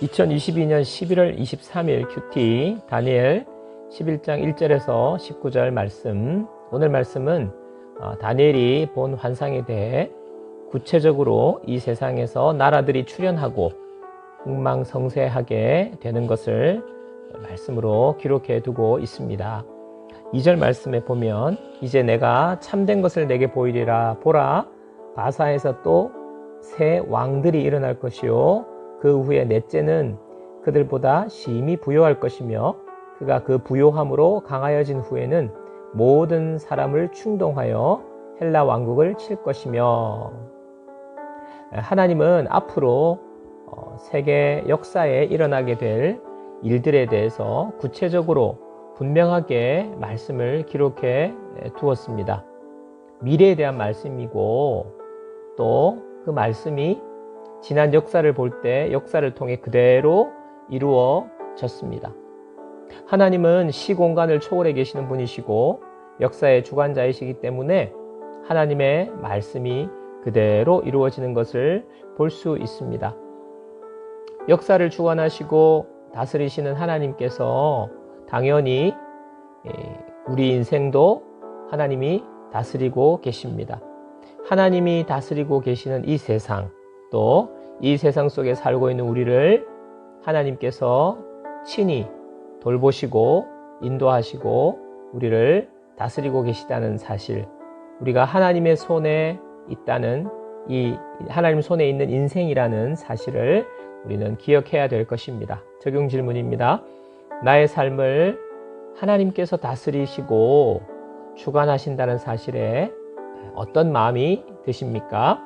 2022년 11월 23일 큐티 다니엘 11장 1절에서 19절 말씀. 오늘 말씀은 다니엘이 본 환상에 대해 구체적으로 이 세상에서 나라들이 출현하고 흥망성쇠하게 되는 것을 말씀으로 기록해 두고 있습니다. 2절 말씀에 보면 이제 내가 참된 것을 내게 보이리라. 보라, 바사에서 또 새 왕들이 일어날 것이요 그 후에 넷째는 그들보다 심히 부요할 것이며 그가 그 부요함으로 강하여진 후에는 모든 사람을 충동하여 헬라 왕국을 칠 것이며, 하나님은 앞으로 세계 역사에 일어나게 될 일들에 대해서 구체적으로 분명하게 말씀을 기록해 두었습니다. 미래에 대한 말씀이고 또 그 말씀이 지난 역사를 볼 때 역사를 통해 그대로 이루어졌습니다. 하나님은 시공간을 초월해 계시는 분이시고 역사의 주관자이시기 때문에 하나님의 말씀이 그대로 이루어지는 것을 볼 수 있습니다. 역사를 주관하시고 다스리시는 하나님께서 당연히 우리 인생도 하나님이 다스리고 계십니다. 하나님이 다스리고 계시는 이 세상, 또 이 세상 속에 살고 있는 우리를 하나님께서 친히 돌보시고 인도하시고 우리를 다스리고 계시다는 사실, 우리가 하나님의 손에 있다는, 이 하나님 손에 있는 인생이라는 사실을 우리는 기억해야 될 것입니다. 적용 질문입니다. 나의 삶을 하나님께서 다스리시고 주관하신다는 사실에 어떤 마음이 드십니까?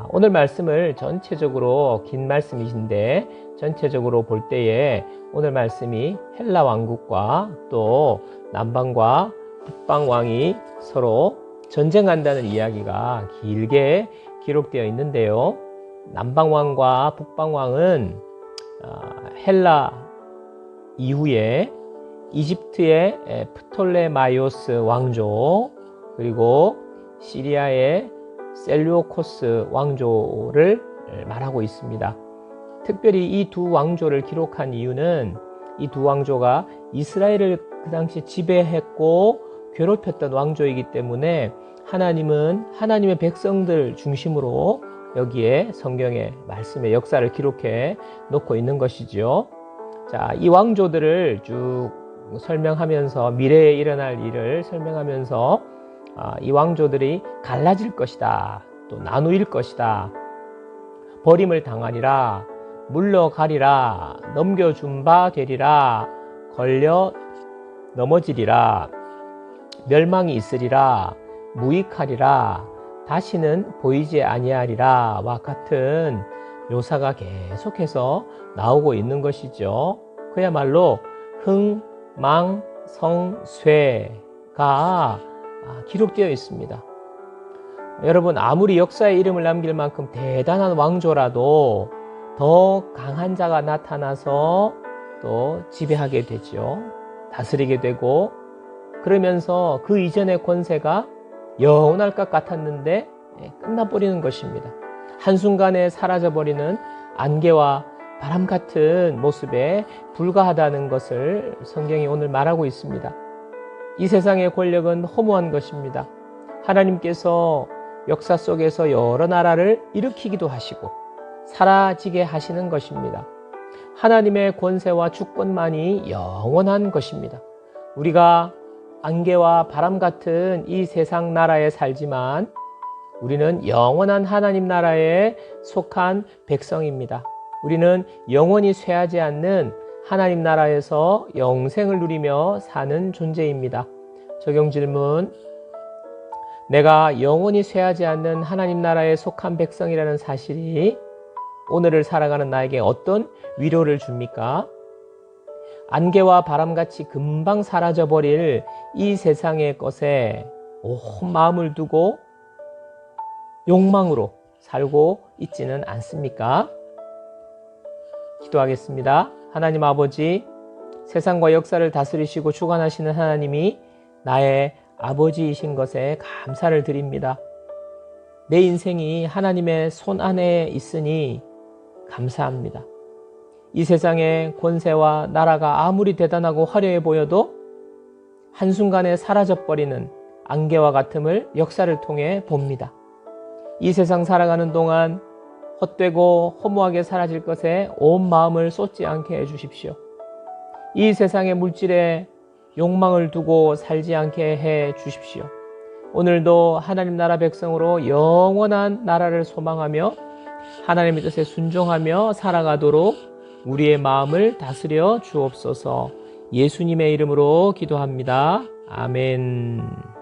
오늘 말씀을 전체적으로, 긴 말씀이신데 전체적으로 볼 때에 오늘 말씀이 헬라 왕국과 또 남방과 북방 왕이 서로 전쟁한다는 이야기가 길게 기록되어 있는데요. 남방 왕과 북방 왕은 헬라 이후에 이집트의 프톨레마이오스 왕조, 그리고 시리아의 셀류코스 왕조를 말하고 있습니다. 특별히 이 두 왕조를 기록한 이유는 이 두 왕조가 이스라엘을 그 당시 지배했고 괴롭혔던 왕조이기 때문에 하나님은 하나님의 백성들 중심으로 여기에 성경의 말씀의 역사를 기록해 놓고 있는 것이죠. 자, 이 왕조들을 쭉 설명하면서 미래에 일어날 일을 설명하면서 이 왕조들이 갈라질 것이다, 또 나누일 것이다, 버림을 당하리라, 물러가리라, 넘겨준 바 되리라, 걸려 넘어지리라, 멸망이 있으리라, 무익하리라, 다시는 보이지 아니하리라 와 같은 묘사가 계속해서 나오고 있는 것이죠. 그야말로 흥망성쇠가 기록되어 있습니다. 여러분, 아무리 역사의 이름을 남길 만큼 대단한 왕조라도 더 강한 자가 나타나서 또 지배하게 되죠. 다스리게 되고, 그러면서 그 이전의 권세가 영원할 것 같았는데 끝나버리는 것입니다. 한순간에 사라져버리는 안개와 바람 같은 모습에 불과하다는 것을 성경이 오늘 말하고 있습니다. 이 세상의 권력은 허무한 것입니다. 하나님께서 역사 속에서 여러 나라를 일으키기도 하시고 사라지게 하시는 것입니다. 하나님의 권세와 주권만이 영원한 것입니다. 우리가 안개와 바람 같은 이 세상 나라에 살지만 우리는 영원한 하나님 나라에 속한 백성입니다. 우리는 영원히 쇠하지 않는 하나님 나라에서 영생을 누리며 사는 존재입니다. 적용 질문. 내가 영원히 쇠하지 않는 하나님 나라에 속한 백성이라는 사실이 오늘을 살아가는 나에게 어떤 위로를 줍니까? 안개와 바람같이 금방 사라져버릴 이 세상의 것에 온 마음을 두고 욕망으로 살고 있지는 않습니까? 기도하겠습니다. 하나님 아버지, 세상과 역사를 다스리시고 주관하시는 하나님이 나의 아버지이신 것에 감사를 드립니다. 내 인생이 하나님의 손 안에 있으니 감사합니다. 이 세상의 권세와 나라가 아무리 대단하고 화려해 보여도 한순간에 사라져버리는 안개와 같음을 역사를 통해 봅니다. 이 세상 살아가는 동안 헛되고 허무하게 사라질 것에 온 마음을 쏟지 않게 해주십시오. 이 세상의 물질에 욕망을 두고 살지 않게 해 주십시오. 오늘도 하나님 나라 백성으로 영원한 나라를 소망하며 하나님의 뜻에 순종하며 살아가도록 우리의 마음을 다스려 주옵소서. 예수님의 이름으로 기도합니다. 아멘.